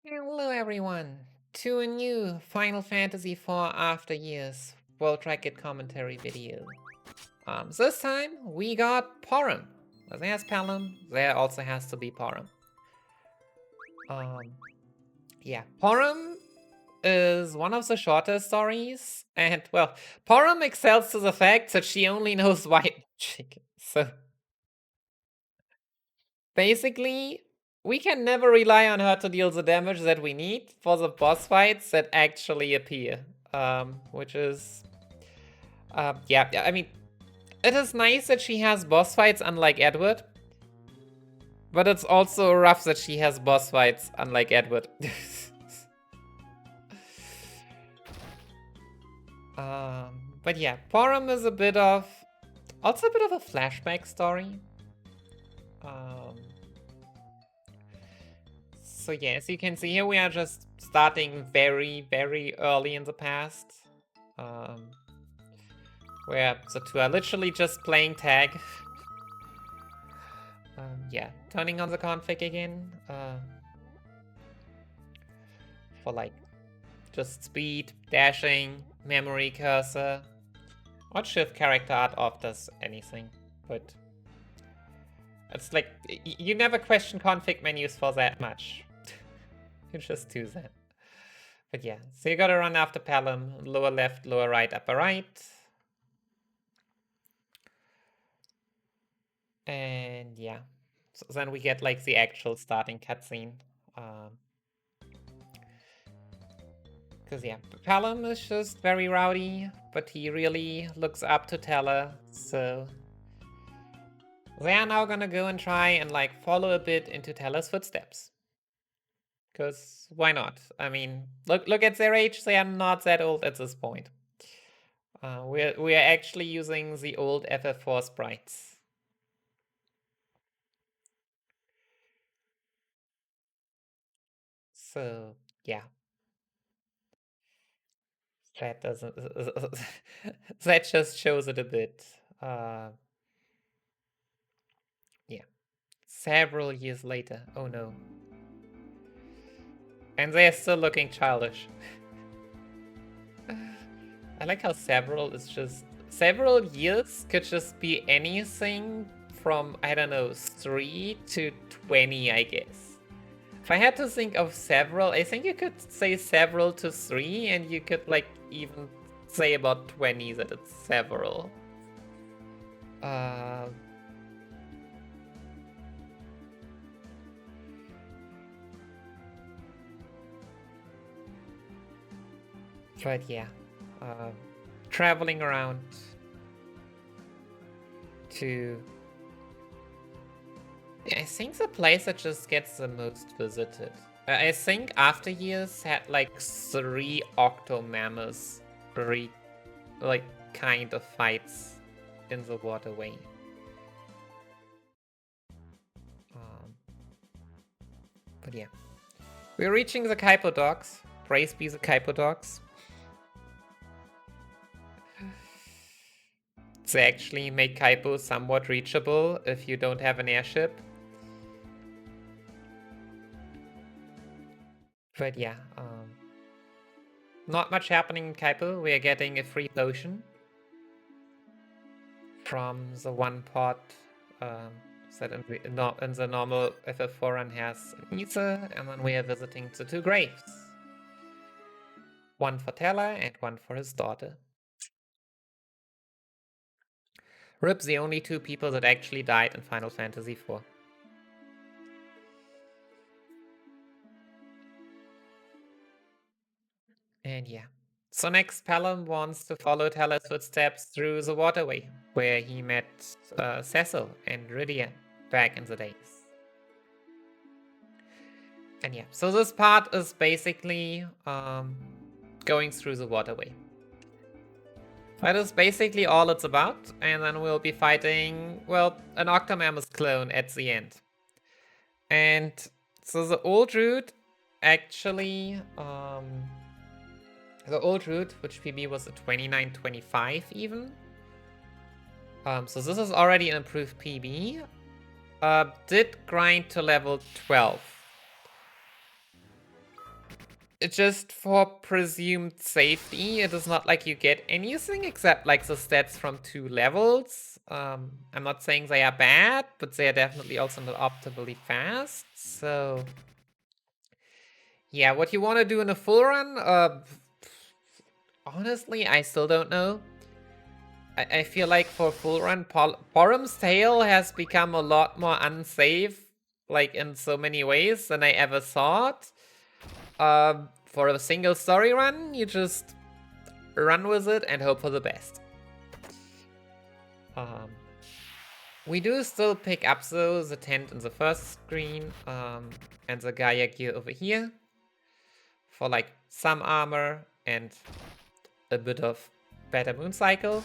Hello everyone, to a new Final Fantasy IV After Years World Trackit commentary video. This time we got Porom. There's Pelham, there also has to be Porom. Yeah, Porom is one of the shorter stories, and well, Porom excels to the fact that she only knows white magic. So basically, we can never rely on her to deal the damage that we need for the boss fights that actually appear. Which is... yeah, I mean, it is nice that she has boss fights unlike Edward. But it's also rough that she has boss fights unlike Edward. But yeah, Porom is also a bit of a flashback story. So yeah, as you can see here, we are just starting very, very early in the past. Where the two are literally just playing tag. Yeah, turning on the config again. For like, just speed, dashing, memory cursor. Odd shift character art off does anything, but... It's like, you never question config menus for that much. You just do that. But yeah, so you gotta run after Pelham, lower left, lower right, upper right. And yeah, so then we get like the actual starting cutscene. Because yeah, Pelham is just very rowdy, but he really looks up to Teller, so... They are now gonna go and try and like follow a bit into Teller's footsteps. Because why not? I mean, look at their age, they are not that old at this point. We are actually using the old FF4 sprites. So, yeah. That doesn't... that just shows it a bit. Yeah. Several years later. Oh no. And they're still looking childish. I like how several is just... Several years could just be anything from, I don't know, 3 to 20, I guess. If I had to think of several, I think you could say several to 3, and you could like even say about 20 that it's several. But yeah, traveling around to... I think the place that just gets the most visited. I think After Years had like 3 Octo Mammoths, like kind of fights in the waterway. But yeah, we're reaching the Kaipo docks. Praise be the Kaipo docks. They actually make Kaipo somewhat reachable if you don't have an airship. But yeah, not much happening in Kaipo. We are getting a free potion from the one pot that in the normal FF4 run has Nisa, and then we are visiting the 2 graves. One for Teller and one for his daughter. RIP, the only 2 people that actually died in Final Fantasy IV. And yeah. So next, Pelham wants to follow Teller's footsteps through the waterway, where he met Cecil and Rydia back in the days. And yeah, so this part is basically going through the waterway. That is basically all it's about, and then we'll be fighting, well, an Octomammoth clone at the end. And so the old route actually... the old route, which PB was a 29-25 even. So this is already an improved PB. Did grind to level 12. just for presumed safety, it is not like you get anything except like the stats from 2 levels. I'm not saying they are bad, but they are definitely also not optimally fast. So yeah, what you want to do in a full run, honestly, I still don't know. I feel like for full run, Porom's tail has become a lot more unsafe, like in so many ways than I ever thought. For a single story run, you just run with it and hope for the best. We do still pick up though the tent in the first screen, and the Gaia gear over here for like some armor and a bit of better moon cycle.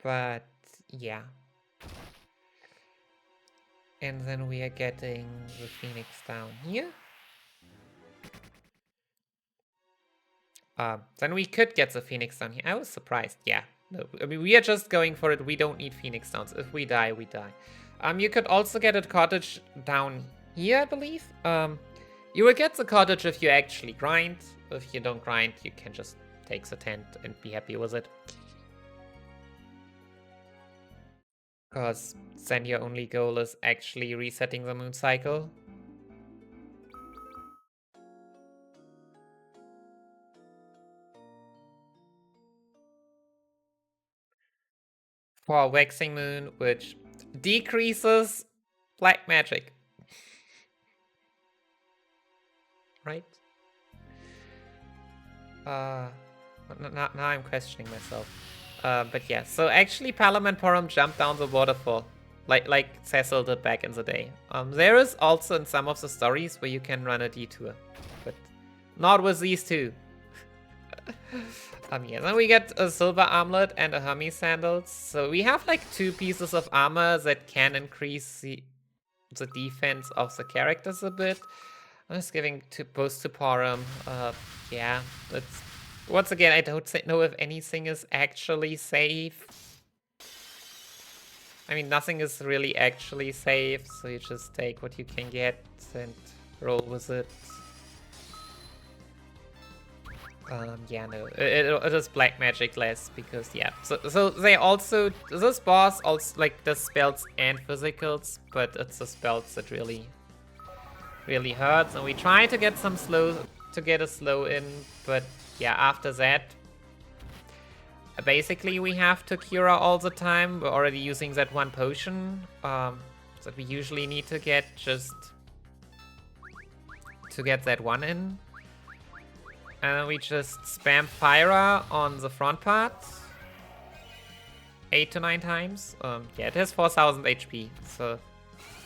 But yeah. And then we are getting the Phoenix down here. Then we could get the Phoenix down here. I was surprised. Yeah. No, I mean, we are just going for it. We don't need Phoenix Downs. If we die, we die. You could also get a cottage down here, I believe. You will get the cottage if you actually grind. If you don't grind, you can just take the tent and be happy with it. Because then your only goal is actually resetting the moon cycle. For waxing moon, which decreases black magic. Right? Now I'm questioning myself. But yeah, so actually Porom and Porom jumped down the waterfall. Like Cecil did back in the day. There is also in some of the stories where you can run a detour. But not with these two. Yeah, then we get a silver armlet and a Hermes sandals. So we have like 2 pieces of armor that can increase the defense of the characters a bit. I'm just giving both to Porom. Yeah, that's... Once again, I don't know if anything is actually safe. I mean, nothing is really actually safe, so you just take what you can get and roll with it. Yeah, no, it is black magic less because, yeah. So they also, this boss also like does spells and physicals, but it's the spells that really hurts. And we try to get some a slow in, but yeah, after that, basically we have to Cura all the time. We're already using that 1 potion that we usually need to get just to get that 1 in. And then we just spam Pyra on the front part 8 to 9 times. Yeah, it has 4000 HP, so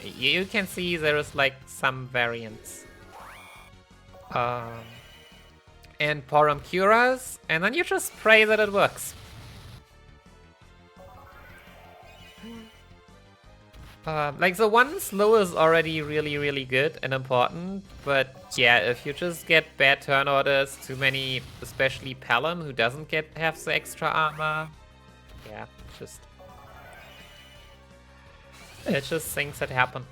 you can see there is like some variance. And Porom curas, and then you just pray that it works. Like the 1 slow is already really good and important, but yeah, if you just get bad turn orders, too many, especially Porom, who doesn't have the extra armor, yeah, it's just things that happen.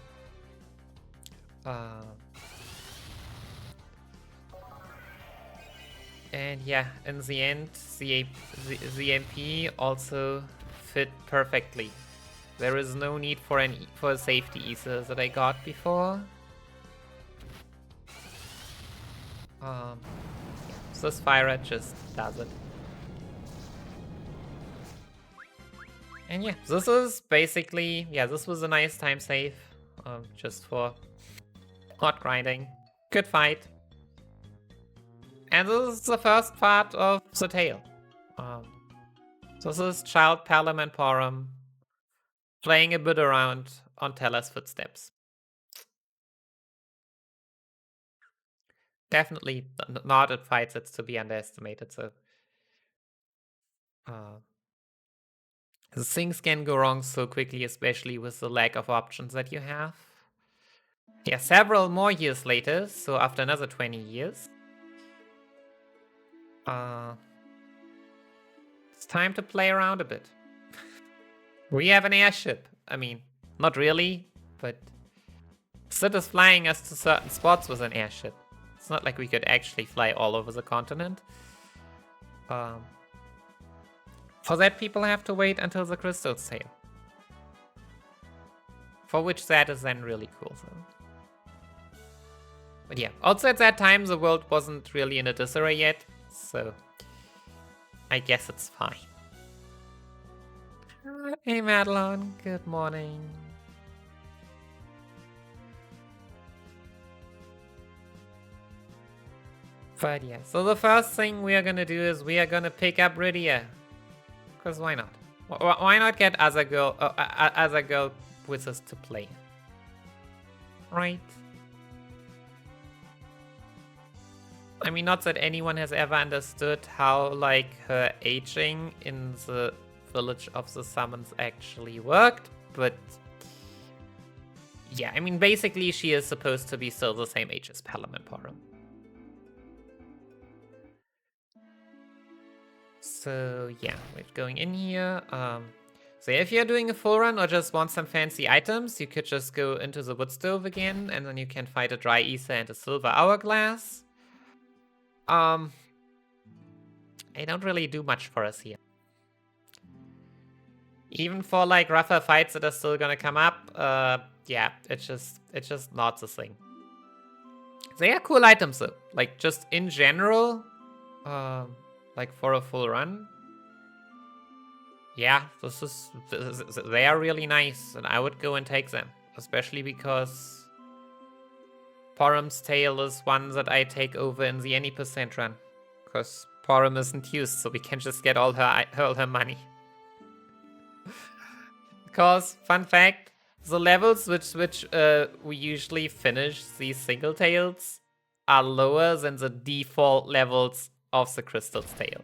And yeah, in the end, the MP also fit perfectly. There is no need for a safety ether that I got before. This fire just does it. And yeah, this is basically, yeah, this was a nice time save. Just for not grinding. Good fight. And this is the first part of the tale. This is Child Porom and Porom playing a bit around on Teller's footsteps. Definitely not a fight that's to be underestimated. So things can go wrong so quickly, especially with the lack of options that you have. Yeah, several more years later, so after another 20 years, it's time to play around a bit. We have an airship. I mean, not really, but Sid is flying us to certain spots with an airship. It's not like we could actually fly all over the continent. For that, people have to wait until the crystal's tail. For which that is then really cool. So. But yeah, also at that time, the world wasn't really in a disarray yet. So I guess it's fine. Hey, Madeline. Good morning. But yeah, so the first thing we are gonna do is we are gonna pick up Rydia. Because why not? Why not get other girl with us to play? Right? I mean, not that anyone has ever understood how, like, her aging in the Village of the Summons actually worked, but yeah, I mean, basically she is supposed to be still the same age as Pelham and Porom. So yeah, we're going in here. So if you're doing a full run or just want some fancy items, you could just go into the wood stove again, and then you can fight a dry ether and a silver hourglass. I don't really do much for us here. Even for like rougher fights that are still gonna come up, yeah, it's just not the thing. They are cool items though, like just in general, like for a full run. Yeah, they are really nice, and I would go and take them, especially because Porom's tail is one that I take over in the any percent run, because Porom isn't used, so we can just get all her money. Because, fun fact, the levels which we usually finish these single tails are lower than the default levels of the crystal's tail.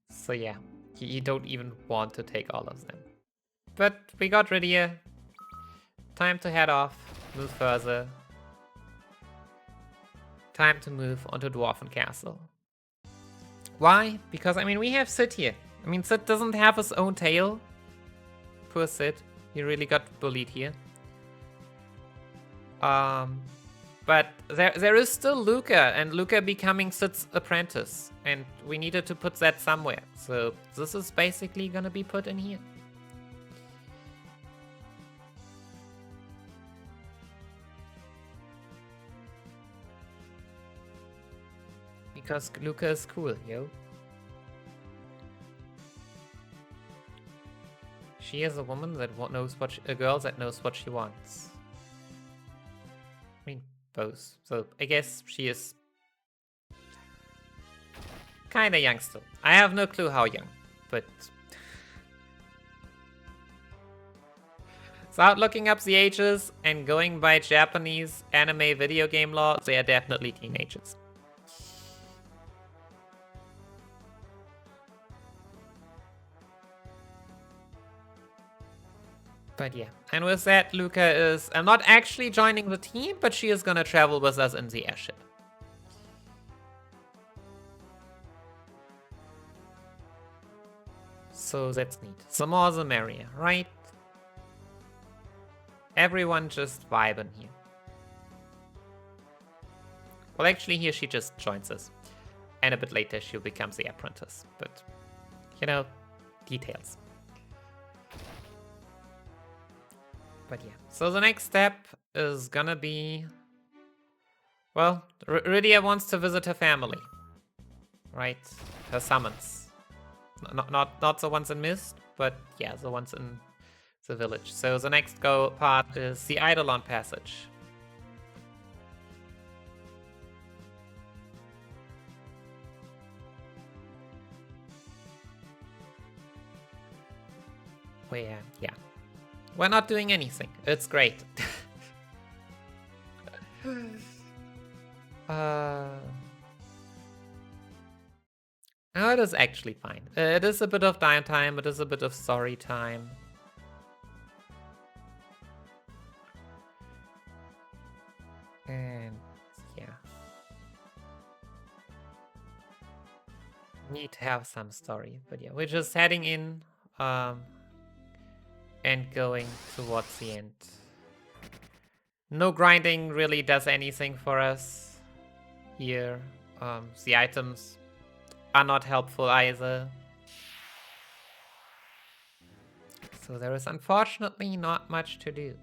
So yeah, you don't even want to take all of them. But we got Rydia. Time to head off, move further. Time to move onto Dwarfen Castle. Why? Because, I mean, we have Sid here. I mean, Sid doesn't have his own tail. Poor Sid. He really got bullied here. But there is still Luca, and Luca becoming Sid's apprentice. And we needed to put that somewhere. So this is basically gonna be put in here. Because Luca is cool, yo. She is a woman that knows what a girl that knows what she wants. I mean, both. So I guess she is kind of young still. I have no clue how young, but without looking up the ages and going by Japanese anime video game law, they are definitely teenagers. But yeah, and with that, Luca is not actually joining the team, but she is gonna travel with us in the airship. So that's neat. The more the merrier, right? Everyone just vibing here. Well, actually here she just joins us. And a bit later she'll become the apprentice. But, you know, details. But yeah, so the next step is gonna be... Well, Rydia wants to visit her family. Right? Her summons. Not the ones in Mist, but yeah, the ones in the village. So the next part is the Eidolon Passage. Where, yeah. We're not doing anything. It's great. No, it is actually fine. It is a bit of downtime. It is a bit of story time. And yeah. Need to have some story. But yeah, we're just heading in. and going towards the end. No grinding really does anything for us here. The items are not helpful either. So there is unfortunately not much to do.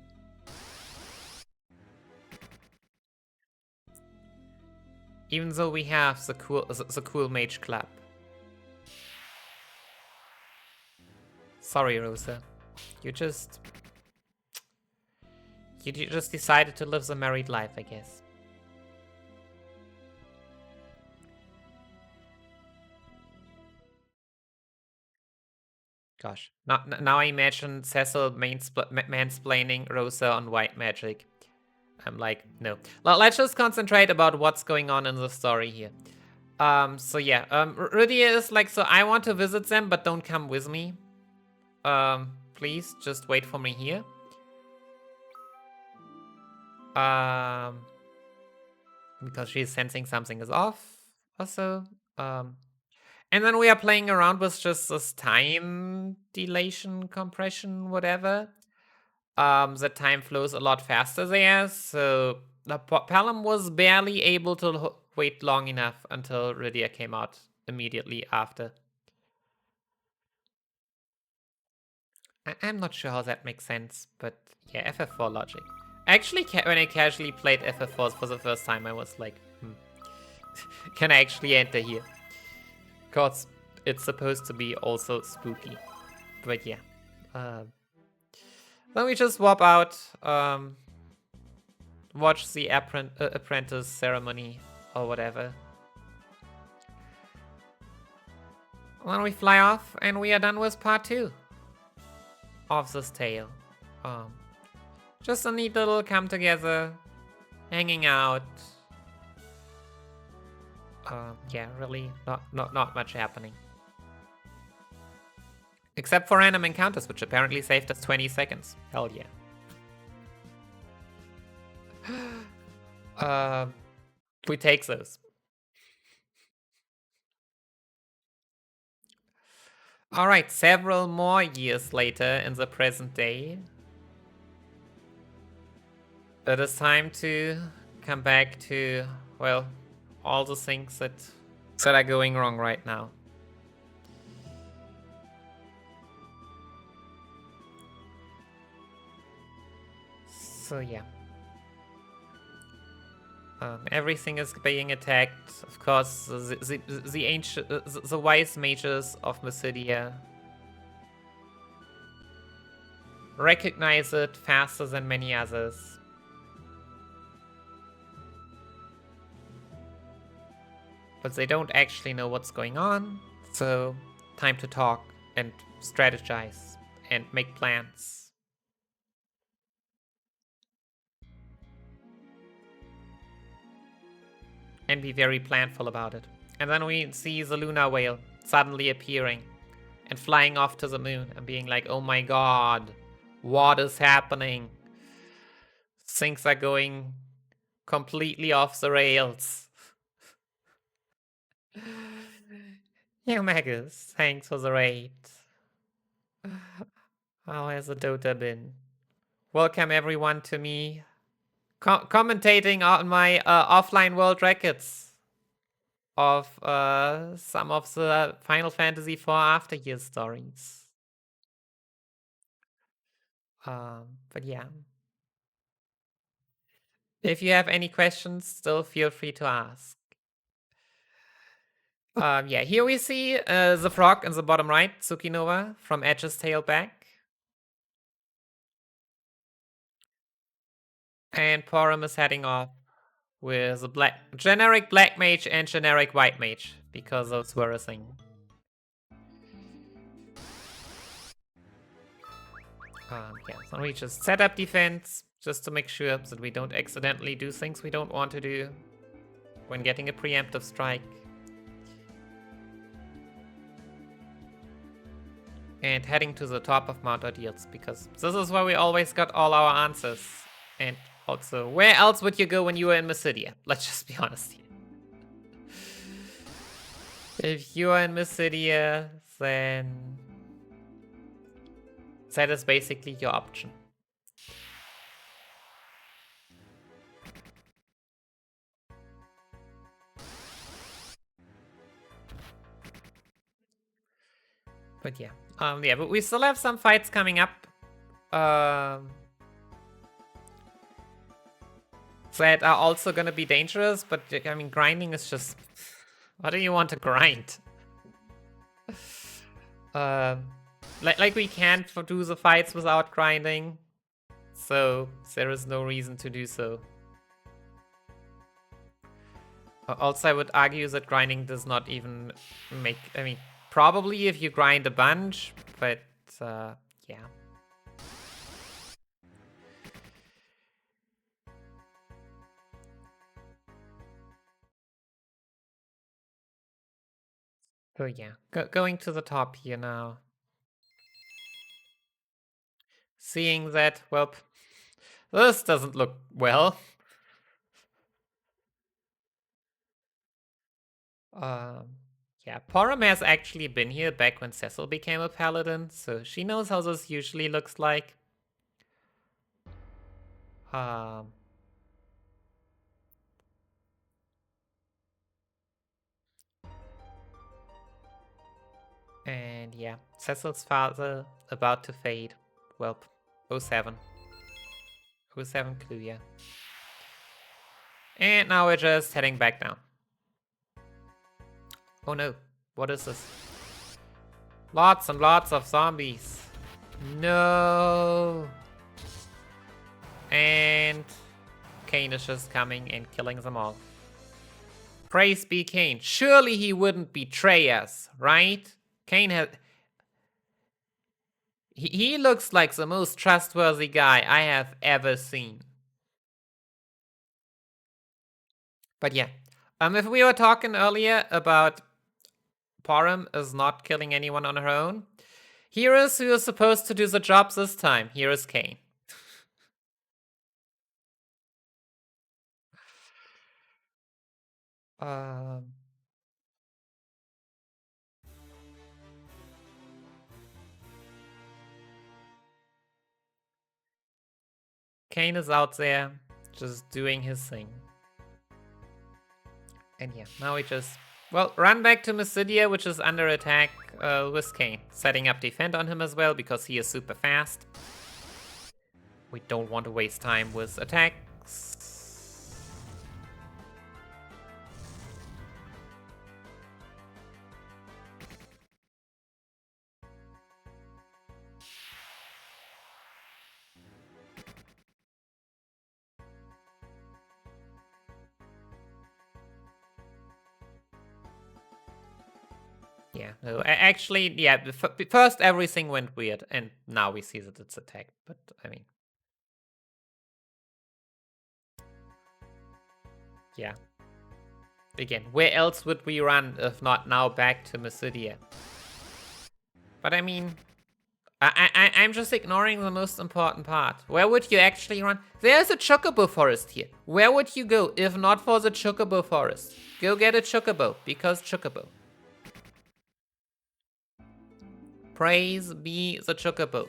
Even though we have the cool mage club. Sorry, Rosa. You just decided to live the married life, I guess. Gosh. Now I imagine Cecil mansplaining Rosa on white magic. I'm like, no. Let's just concentrate about what's going on in the story here. So yeah, Rydia is like, so I want to visit them, but don't come with me. Please, just wait for me here. Because she's sensing something is off, also. And then we are playing around with just this time dilation, compression, whatever. The time flows a lot faster there, so the Pelham was barely able to wait long enough until Rydia came out immediately after. I'm not sure how that makes sense, but yeah, FF4 logic. Actually, when I casually played FF4 for the first time, I was like, can I actually enter here? Because it's supposed to be also spooky. But yeah. Then we just swap out, watch the apprentice ceremony or whatever. Then we fly off and we are done with part 2 of this tale. Just a neat little come together, hanging out. Yeah, really not much happening. Except for random encounters, which apparently saved us 20 seconds. Hell yeah. We take those. Alright, several more years later in the present day. It is time to come back to, well, all the things that are going wrong right now. So yeah. Everything is being attacked. Of course, the ancient, the wise mages of Mysidia recognize it faster than many others. But they don't actually know what's going on, so time to talk and strategize and make plans. And be very planful about it. And then we see the Luna whale suddenly appearing and flying off to the moon and being like, oh my god, what is happening? Things are going completely off the rails. Yeah, Magus, thanks for the raid. How has the Dota been? Welcome everyone to me commentating on my offline world records of some of the Final Fantasy IV After Years stories. But yeah. If you have any questions, still feel free to ask. Yeah, here we see the frog in the bottom right, Tsukinova, from Edge's tail back. And Porom is heading off with a generic black mage and generic white mage, because those were a thing. Yeah, so we just set up defense, just to make sure that we don't accidentally do things we don't want to do when getting a preemptive strike. And heading to the top of Mount Ordeals, because this is where we always got all our answers. And also, where else would you go when you were in Mysidia? Let's just be honest here. If you are in Mysidia, then That is basically your option. But yeah, yeah, but we still have some fights coming up. That are also gonna be dangerous, but I mean, grinding is just... What do you want to grind? Like we can't do the fights without grinding, so there is no reason to do so. Also, I would argue that grinding does not even make... I mean, probably if you grind a bunch, but yeah. So yeah, going to the top here now. Seeing that, well, this doesn't look well. Yeah, Porom has actually been here back when Cecil became a paladin, so she knows how this usually looks like. And yeah, Cecil's father about to fade. Well, 07. 07 clue, yeah. And now we're just heading back down. Oh no, what is this? Lots and lots of zombies. No. And Kane is just coming and killing them all. Praise be Kane. Surely he wouldn't betray us, right? Kane has... He looks like the most trustworthy guy I have ever seen. But yeah, if we were talking earlier about Porom is not killing anyone on her own, here is who is supposed to do the job this time. Here is Kane. Kane is out there just doing his thing. And yeah, now we just, well, run back to Mysidia, which is under attack with Kane. Setting up defend on him as well, because he is super fast. We don't want to waste time with attacks. Yeah, no, actually, yeah, first everything went weird, and now we see that it's attacked, but I mean... Yeah. Again, where else would we run if not now back to Mysidia? But I mean, I'm just ignoring the most important part. Where would you actually run? There's a chocobo forest here. Where would you go if not for the chocobo forest? Go get a chocobo, because chocobo. Praise be the chocobo.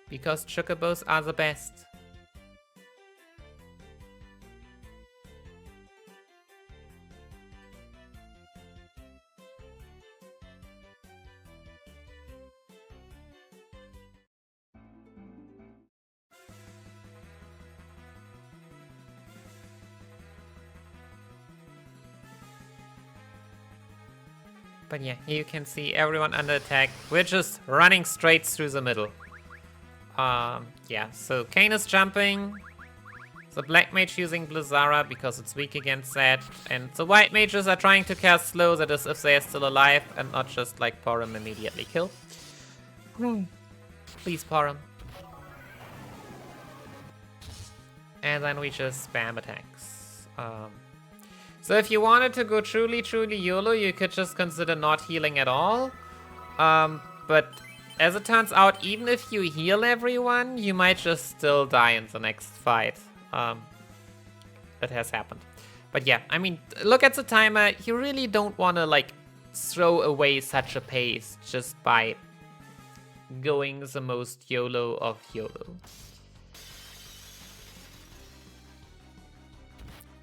Because chocobos are the best. But yeah, here you can see everyone under attack. We're just running straight through the middle. Yeah, so Kane is jumping. The Black Mage using Blizzara because it's weak against that. And the White Mages are trying to cast slow, that is if they are still alive and not just like Porom immediately kill. Please, Porom. And then we just spam attacks. So if you wanted to go truly YOLO, you could just consider not healing at all. But as it turns out, even if you heal everyone, you might just still die in the next fight. That has happened. But yeah, I mean, look at the timer. You really don't want to, like, throw away such a pace just by going the most YOLO of YOLO.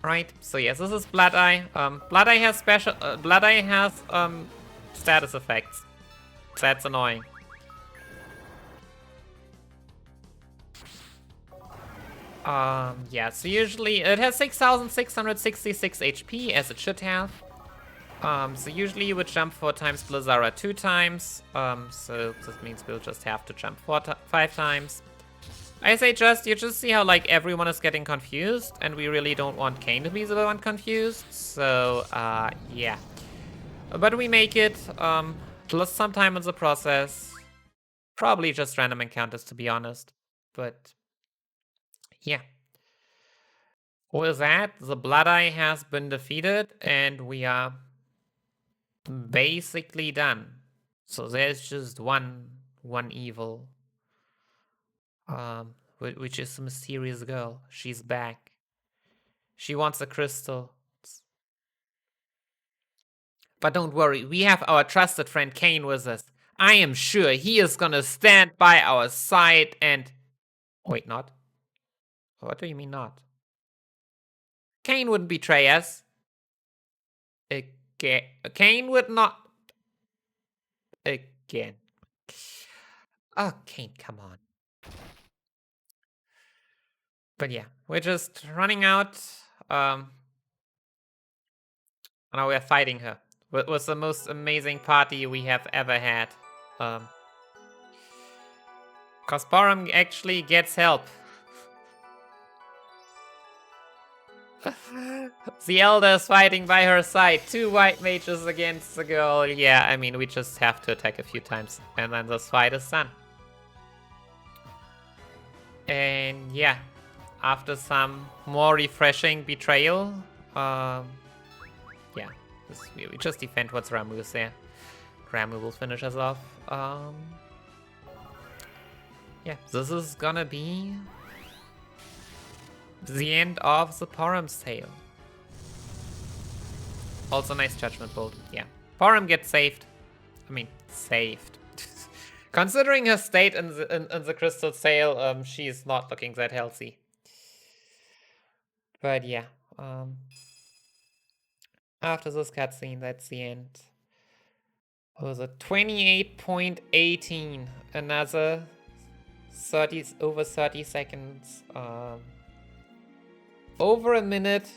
Right, so yes, this is Blood Eye. Blood Eye has special. Blood Eye has status effects. That's annoying. Yeah, so usually it has 6,666 HP, as it should have. So usually you would jump 4 times, Blizzara 2 times. So this means we'll just have to jump 5 times. I say you just see how like everyone is getting confused, and we really don't want Kane to be the one confused. So yeah, but we make it. Lost some time in the process. Probably just random encounters, to be honest. But yeah. With that, the Blood Eye has been defeated, and we are basically done. So there's just one evil. Which is a mysterious girl. She's back. She wants a crystal. But don't worry, we have our trusted friend Kane with us. I am sure he is gonna stand by our side and... Wait, not? What do you mean not? Kane wouldn't betray us. Again. Kane would not... Again. Oh, Kane, come on. But yeah, we're just running out. Now we're fighting her. It was the most amazing party we have ever had. Cause Porom actually gets help. The Elder is fighting by her side. 2 white mages against the girl. Yeah, I mean, we just have to attack a few times. And then this fight is done. And yeah, after some more refreshing betrayal, yeah, we just defend what's Ramu is there. Ramu will finish us off. Yeah, this is gonna be the end of the Porom's tale. Also nice Judgment Bolt, yeah. Porom gets saved. I mean, saved. Considering her state in the Crystal Sail, she's not looking that healthy. But yeah, after this cutscene, that's the end. It was a 28.18, another over 30 seconds. Over a minute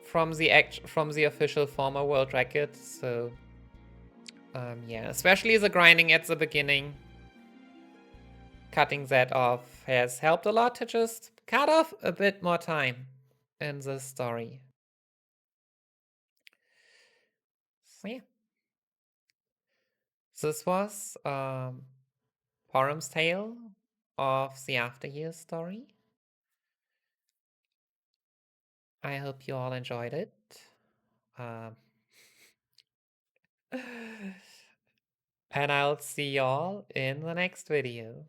from the official former world record. So yeah, especially the grinding at the beginning. Cutting that off has helped a lot to just cut off a bit more time in the story. So yeah. This was Porom's tale of the After Years story. I hope you all enjoyed it. And I'll see y'all in the next video.